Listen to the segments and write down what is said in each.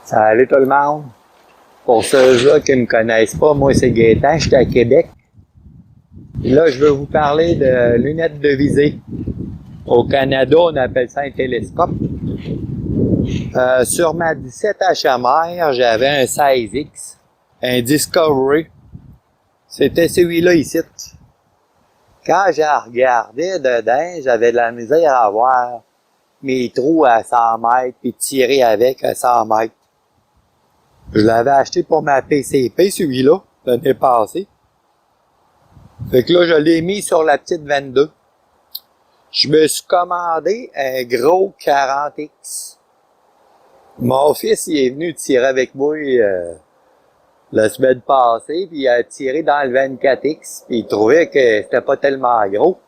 Salut tout le monde. Pour ceux-là qui ne me connaissent pas, moi c'est Gaétan, je suis à Québec. Et là, je veux vous parler de lunettes de visée. Au Canada, on appelle ça un télescope. Sur ma 17 HMR, j'avais un 16X, un Discovery. C'était celui-là ici. Quand j'ai regardé dedans, j'avais de la misère à voir mes trous à 100 mètres puis tirer avec à 100 mètres. Je l'avais acheté pour ma PCP, celui-là, l'année passée. Fait que là, je l'ai mis sur la petite 22. Je me suis commandé un gros 40X. Mon fils, il est venu tirer avec moi la semaine passée, puis il a tiré dans le 24X, puis il trouvait que c'était pas tellement gros.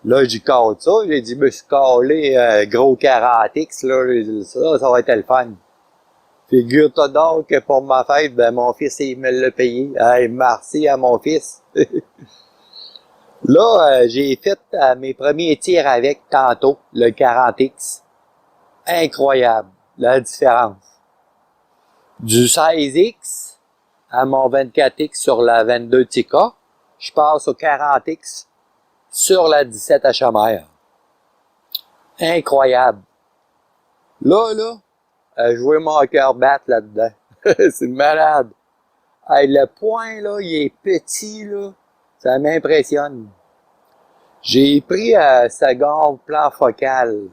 Là, j'ai collé ça, j'ai dit, je me suis collé un gros 40X, là, ça va être le fun. Figure-toi donc que pour ma fête, ben mon fils, il me l'a payé. Hey, merci à mon fils. Là, j'ai fait mes premiers tirs avec tantôt, le 40X. Incroyable, la différence. Du 16X à mon 24X sur la 22 TK, je passe au 40X sur la 17 HMR. Incroyable. Là, je vois mon cœur battre là-dedans. C'est malade. Hey, le point, là, il est petit, là. Ça m'impressionne. J'ai pris un second plan focal.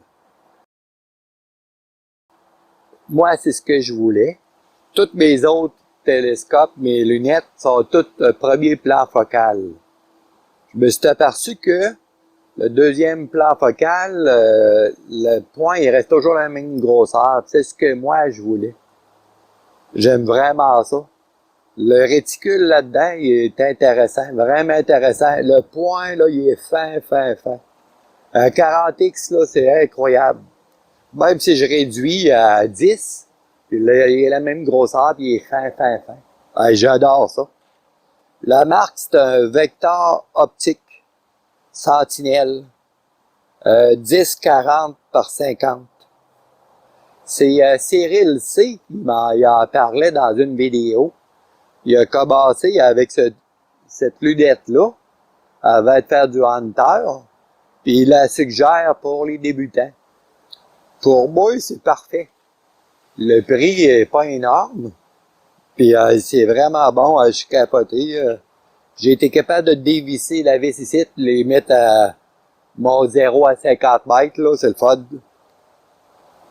Moi, c'est ce que je voulais. Tous mes autres télescopes, mes lunettes, sont toutes premier plan focal. Je me suis aperçu que le deuxième plan focal, le point, il reste toujours la même grosseur. C'est ce que moi, je voulais. J'aime vraiment ça. Le réticule là-dedans, il est intéressant, vraiment intéressant. Le point, là, il est fin. Un 40X, là, c'est incroyable. Même si je réduis à 10, puis là, il est la même grosseur, puis il est fin. Ah, j'adore ça. La marque, c'est un Vector optique Sentinelle. 10-40 par 50. C'est Cyril C. qui en parlait dans une vidéo. Il a commencé avec cette lunette-là. Elle va faire du hunter. Puis il la suggère pour les débutants. Pour moi, c'est parfait. Le prix est pas énorme. Puis c'est vraiment bon. Je suis capoté. J'ai été capable de dévisser la vis ici, les mettre à mon 0 à 50 mètres. Là, c'est le fun.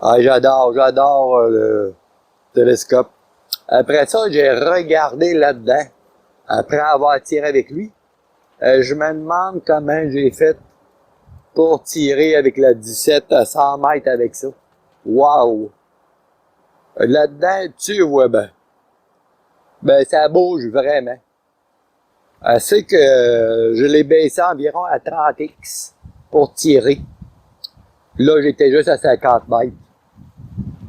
Ah, j'adore le télescope. Après ça, j'ai regardé là-dedans, après avoir tiré avec lui. Je me demande comment j'ai fait pour tirer avec la 17 à 100 mètres avec ça. Wow! Là-dedans, tu vois ben. Ben, ça bouge vraiment. C'est que je l'ai baissé environ à 30X pour tirer. Là, j'étais juste à 50 mètres.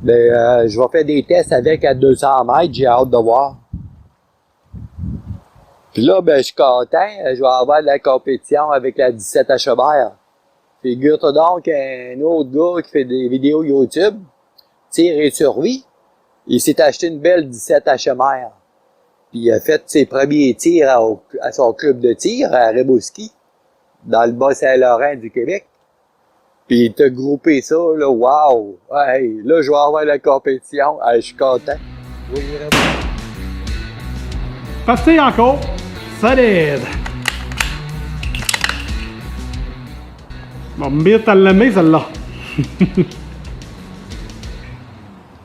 Mais je vais faire des tests avec à 200 mètres, j'ai hâte de voir. Puis là, ben, je suis content, je vais avoir de la compétition avec la 17 HMR. Figure-toi donc un autre gars qui fait des vidéos YouTube, tir et survie, il s'est acheté une belle 17 HMR. Puis il a fait ses premiers tirs à son club de tir à Rebouski, dans le Bas-Saint-Laurent du Québec. Puis il t'a groupé ça, là, wow! Hey, là, je vais avoir la compétition. Hey, je suis content. Oui, Parti encore. Solide. Bon, bien t'as l'aimer, celle-là.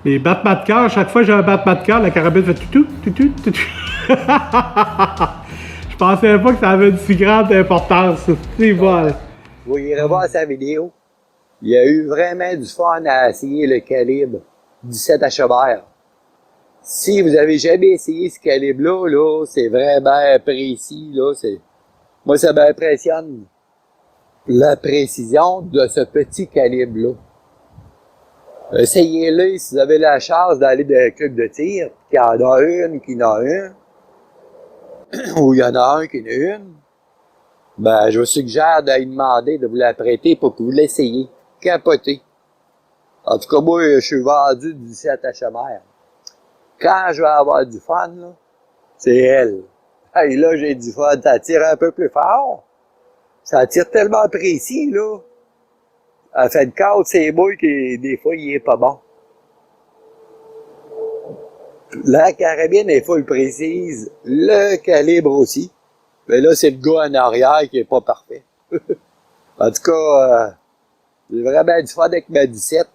Les battements de cœur, chaque fois que j'ai un battement de cœur, la carabine fait toutou. Je pensais pas que ça avait une si grande importance. C'est bon. Vous irez voir sa vidéo. Il y a eu vraiment du fun à essayer le calibre 17 HMR. Si vous avez jamais essayé ce calibre-là, là, c'est vraiment précis, là, moi, ça m'impressionne. La précision de ce petit calibre-là. Essayez-le si vous avez la chance d'aller dans un club de tir, qu'il y en a une, qui en a une, ou il y en a un qui en a une. Ben, je vous suggère d'aller demander de vous la prêter pour que vous l'essayiez. Capoter. En tout cas, moi, je suis vendu du 17 HMR. Quand je vais avoir du fun, là, c'est elle. Hey, là, j'ai du fun. Ça tire un peu plus fort. Ça tire tellement précis, là. Elle fait de cadre, c'est beau que des fois, il est pas bon. La carabine est full précise. Le calibre aussi. Mais là, c'est le gars en arrière qui est pas parfait. En tout cas, j'ai vraiment du fun avec ma 17.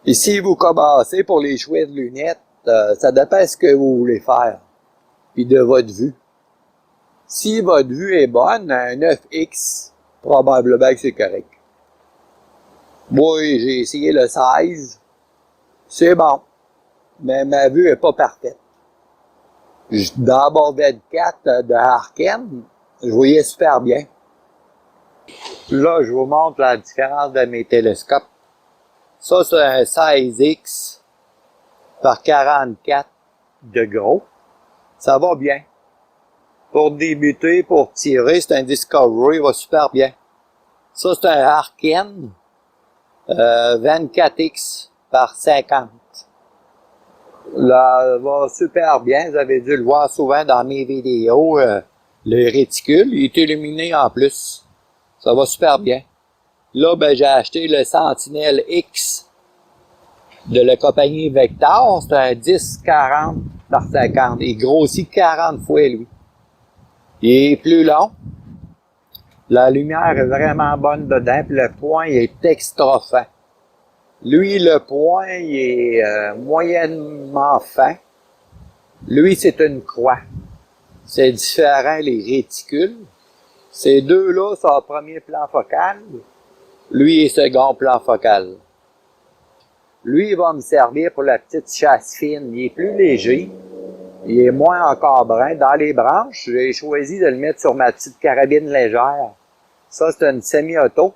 Et si vous commencez pour les choix de lunettes, ça dépend de ce que vous voulez faire. Puis de votre vue. Si votre vue est bonne, un 9X, probablement que c'est correct. Moi, j'ai essayé le 16. C'est bon. Mais ma vue est pas parfaite. Dans mon 24 de Harken, je voyais super bien. Là, je vous montre la différence de mes télescopes. Ça, c'est un 16X par 44 de gros. Ça va bien. Pour débuter, pour tirer, c'est un Discovery, il va super bien. Ça, c'est un Harken 24X par 50. Là, va super bien. Vous avez dû le voir souvent dans mes vidéos. Le réticule, il est illuminé en plus. Ça va super bien. Là, ben, j'ai acheté le Sentinel X de la compagnie Vector. C'est un 10-40 par 50. Il grossit 40 fois, lui. Il est plus long. La lumière est vraiment bonne dedans. Puis le point il est extra fin. Lui, le point, il est moyennement fin. Lui, c'est une croix. C'est différent, les réticules. Ces deux-là sont premier plan focal. Lui est second plan focal. Lui, il va me servir pour la petite chasse fine. Il est plus léger. Il est moins encore brun. Dans les branches, j'ai choisi de le mettre sur ma petite carabine légère. Ça, c'est une semi-auto.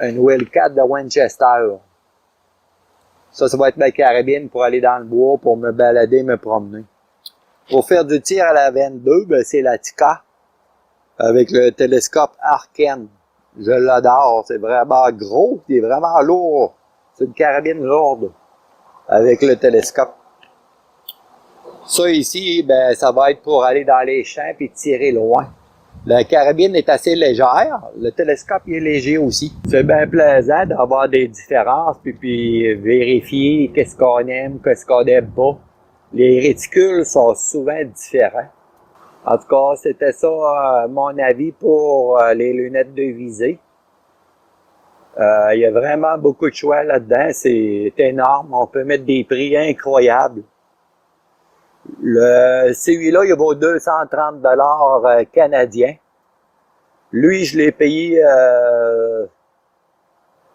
Une Wildcat de Winchester. Ça va être ma carabine pour aller dans le bois, pour me balader, me promener. Pour faire du tir à la 22, ben, c'est la Tikka avec le télescope Harken. Je l'adore. C'est vraiment gros. Il est vraiment lourd. C'est une carabine lourde avec le télescope. Ça ici, ben, ça va être pour aller dans les champs et tirer loin. La carabine est assez légère. Le télescope il est léger aussi. C'est bien plaisant d'avoir des différences puis vérifier qu'est-ce qu'on aime, qu'est-ce qu'on n'aime pas. Les réticules sont souvent différents. En tout cas, c'était ça mon avis pour les lunettes de visée. Il y a vraiment beaucoup de choix là-dedans. C'est énorme. On peut mettre des prix incroyables. Celui-là, il vaut 230 $ canadiens. Lui, je l'ai payé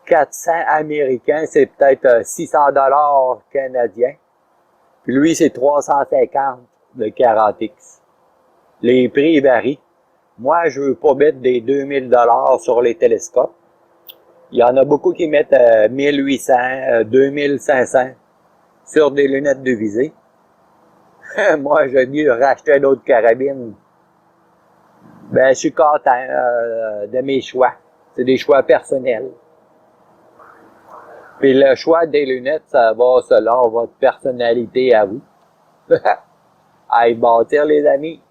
400 américains. C'est peut-être 600 $ canadiens. Puis lui, c'est 350 de 40X. Les prix varient. Moi, je veux pas mettre des 2000 $ sur les télescopes. Il y en a beaucoup qui mettent 1800, 2500 sur des lunettes de visée. Moi, j'aime mieux racheter une autre carabine. Ben, je suis content de mes choix. C'est des choix personnels. Puis le choix des lunettes, ça va selon votre personnalité à vous. À y bâtir, les amis.